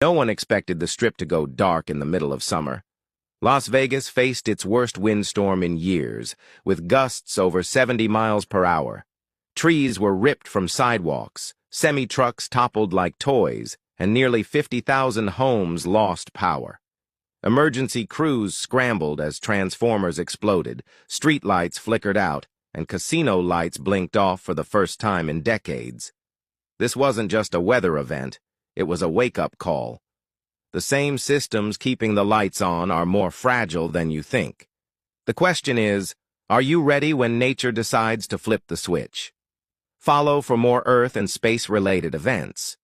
No one expected the Strip to go dark in the middle of summer. Las Vegas faced its worst windstorm in years, with gusts over 70 miles per hour. Trees were ripped from sidewalks, semi-trucks toppled like toys, and nearly 50,000 homes lost power. Emergency crews scrambled as transformers exploded, streetlights flickered out, and casino lights blinked off for the first time in decades. This wasn't just a weather event, it was a wake-up call. The same systems keeping the lights on are more fragile than you think. The question is, are you ready when nature decides to flip the switch? Follow for more Earth and space-related events.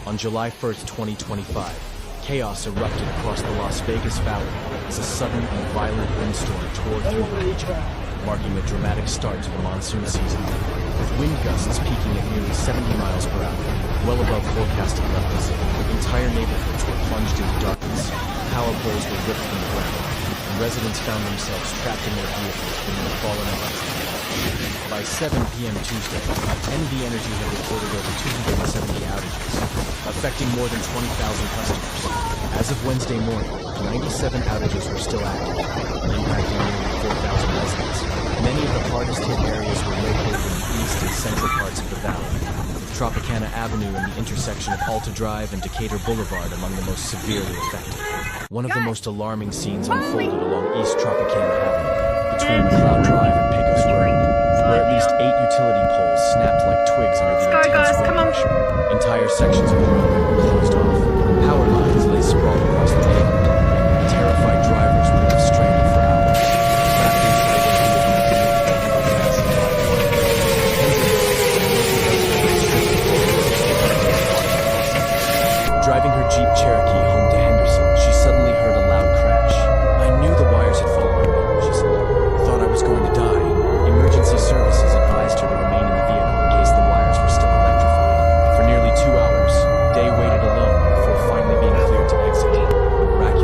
On July 1st, 2025, chaos erupted across the Las Vegas Valley as a sudden and violent windstorm tore through the region, marking a dramatic start to the monsoon season. With wind gusts peaking at nearly 70 miles per hour, well above forecasted levels, entire neighborhoods were plunged into darkness, power poles were ripped from the ground, and residents found themselves trapped in their vehicles beneath the fallen electric. By 7 p.m. Tuesday, NV Energy had reported over 270 outages, affecting more than 20,000 customers. As of Wednesday morning, 97 outages were still active, impacting nearly 4,000 residents. Many of the hardest hit areas were located in the east and central parts of the valley, with Tropicana Avenue and the intersection of Alta Drive and Decatur Boulevard among the most severely affected. One of the most alarming scenes unfolded along East Tropicana Avenue, between McLeod Drive and Pecos Road, where at least 8 utility poles snapped like twigs under the intense wind pressure. Entire sections of the roadway were closed off. Power lines lay sprawled across the pavement. Terrified drivers were left stranded for hours. Driving her Jeep Cherokee home to Henderson, she suddenly heard a loud crash. "I knew the wires had fallen on me," she said. "I thought I was going to die." Emergency services advised her to remain in the vehicle in case the wires were still electrified. For nearly 2 hours, Day waited alone before finally being cleared to exit. A miraculous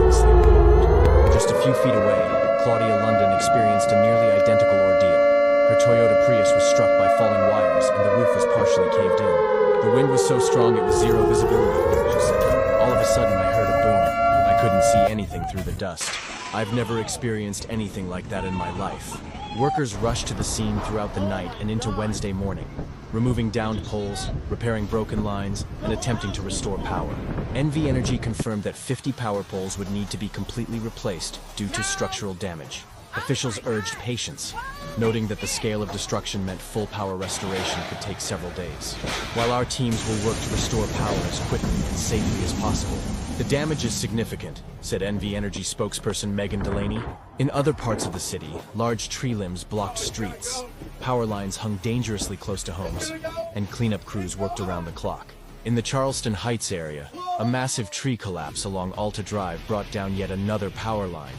few feet away, Claudia London experienced a nearly identical ordeal. Her Toyota Prius was struck by falling wires, and the roof was partially caved in. The wind was so strong it was zero visibility, she said. All of a sudden, I heard a boom. I couldn't see anything through the dust. I've never experienced anything like that in my life. Workers rushed to the scene throughout the night and into Wednesday morning, removing downed poles, repairing broken lines, and attempting to restore power. NV Energy confirmed that 50 power poles would need to be completely replaced due to structural damage. Officials urged patience, noting that the scale of destruction meant full power restoration could take several days. While our teams will work to restore power as quickly and safely as possible, the damage is significant, said NV Energy spokesperson Megan Delaney. In other parts of the city, large tree limbs blocked streets, power lines hung dangerously close to homes, and cleanup crews worked around the clock. In the Charleston Heights area, a massive tree collapse along Alta Drive brought down yet another power line,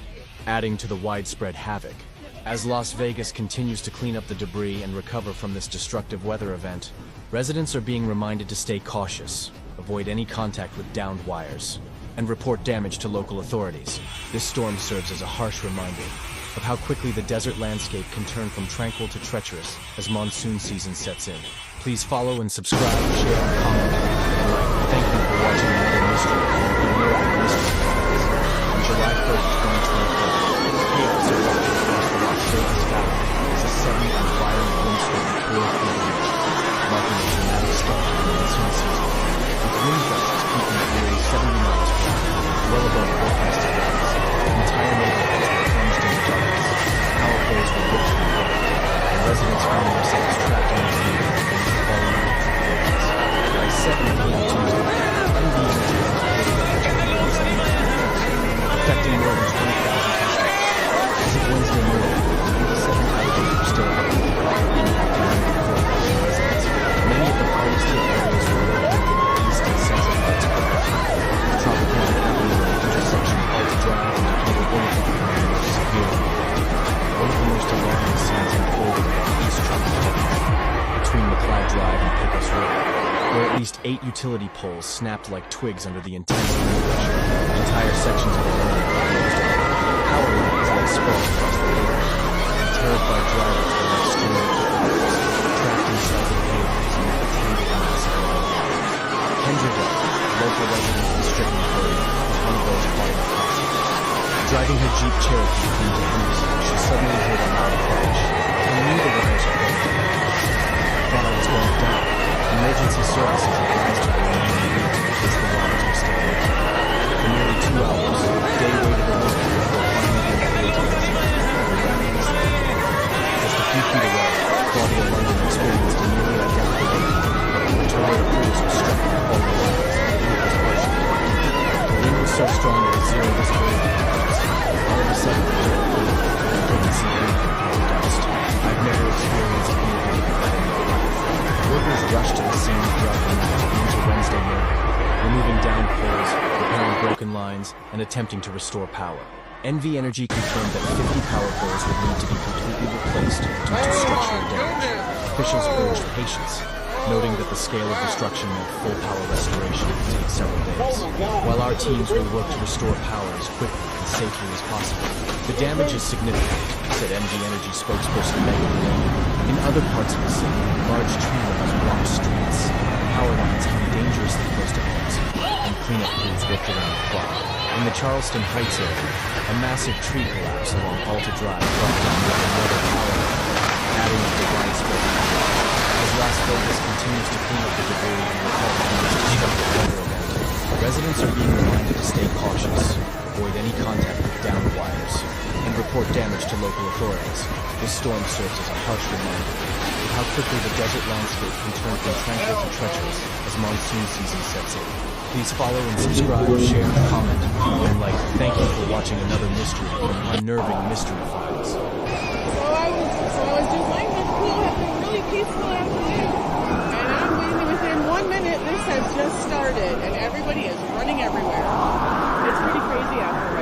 adding to the widespread havoc. As Las Vegas continues to clean up the debris and recover from this destructive weather event, residents are being reminded to stay cautious, avoid any contact with downed wires, and report damage to local authorities. This storm serves as a harsh reminder of how quickly the desert landscape can turn from tranquil to treacherous as monsoon season sets in. Please follow and subscribe, share, and comment. And like. Thank you for watching another mystery from the Unnerving Mystery Files. On July 1st, 2024, chaos erupted across the Las Vegas Valley as a sudden and violent windstorm tore through the region, marking a dramatic start to the monsoon season. With wind gusts peaking at nearly 70 miles per hour, well above forecasted levels, entire neighborhoods were plunged into darkness. Power poles were ripped from the ground, and residents found themselves trapped in the neighborhood falling into tree branches. By 7 p.m. Tuesday, NV Energy reported that the tornado was affecting more than 20,000 customers. As of Wednesday morning, 97 outages were still happening, impacting nearly 4,000 residents. Many of the hardest hit areas were located in the east and central parts of the country. Tropicana Avenue at the intersection of Alta Drive and Decatur Boulevard were severely affected. One of the most alarming scenes unfolded at the East Tropicana between McLeod Drive and Pecos Road, where at least 8 utility poles snapped like twigs under the intense wind pressure. Entire sections of the road were closed off. Power lines lay sprawled across the pavement, and terrified drivers were left strewn with cars, trapped inside the vehicles amid a tangled mass of wildlife. Kendra Duck, a local resident in Strickland, Florida, was one of those caught in the process. Driving her Jeep Cherokee into Henderson, she suddenly heard a loud crash and knew the wires were broken. I thought I was going down. Emergency services advised her to remain in the vehicle in case the wires were still working. For nearly 2 hours, Day waited alone before finally being able to rescue her miraculously. Just a few feet away, Claudia London experienced a nearly identical ordeal. Her Toyota Prius was struck by falling wires and the roof was partially broken. The wind was so strong that it zero visibility. All of a sudden, the door opened. I couldn't see anything through the dust. I've never experienced anything like that in my life. Workers rushed to the scene throughout the night and into Wednesday morning, removing downed poles, repairing broken lines, and attempting to restore power. NV Energy confirmed that 50 power poles would need to be completely replaced due to structural damage. Officials urged patience, noting that the scale of destruction meant full power restoration could take several days. While our teams will work to restore power as quickly and safely as possible, the damage is significant, said NV Energy spokesperson Megan Delaney. In other parts of the city, large tree limbs blocked streets, power lines hung dangerously close to homes, and cleanup crews worked around the clock. In the Charleston Heights area, a massive tree collapse along Alta Drive brought down yet another power line, adding to the widespread havoc. As Las Vegas continues to clean up the debris and recover from this destructive weather event, residents are being reminded to stay cautious, avoid any contact with downed wires, and report damage to local authorities. This storm serves as a harsh reminder of how quickly the desert landscape can turn from tranquil to treacherous as monsoon season sets in. Please follow and subscribe, share, comment, and like. Thank you for watching another mystery from Unnerving Mystery Files. So I was just laying in the pool having a really peaceful afternoon, and I'm waiting within 1 minute. This has just started, and everybody is running everywhere. It's pretty crazy out here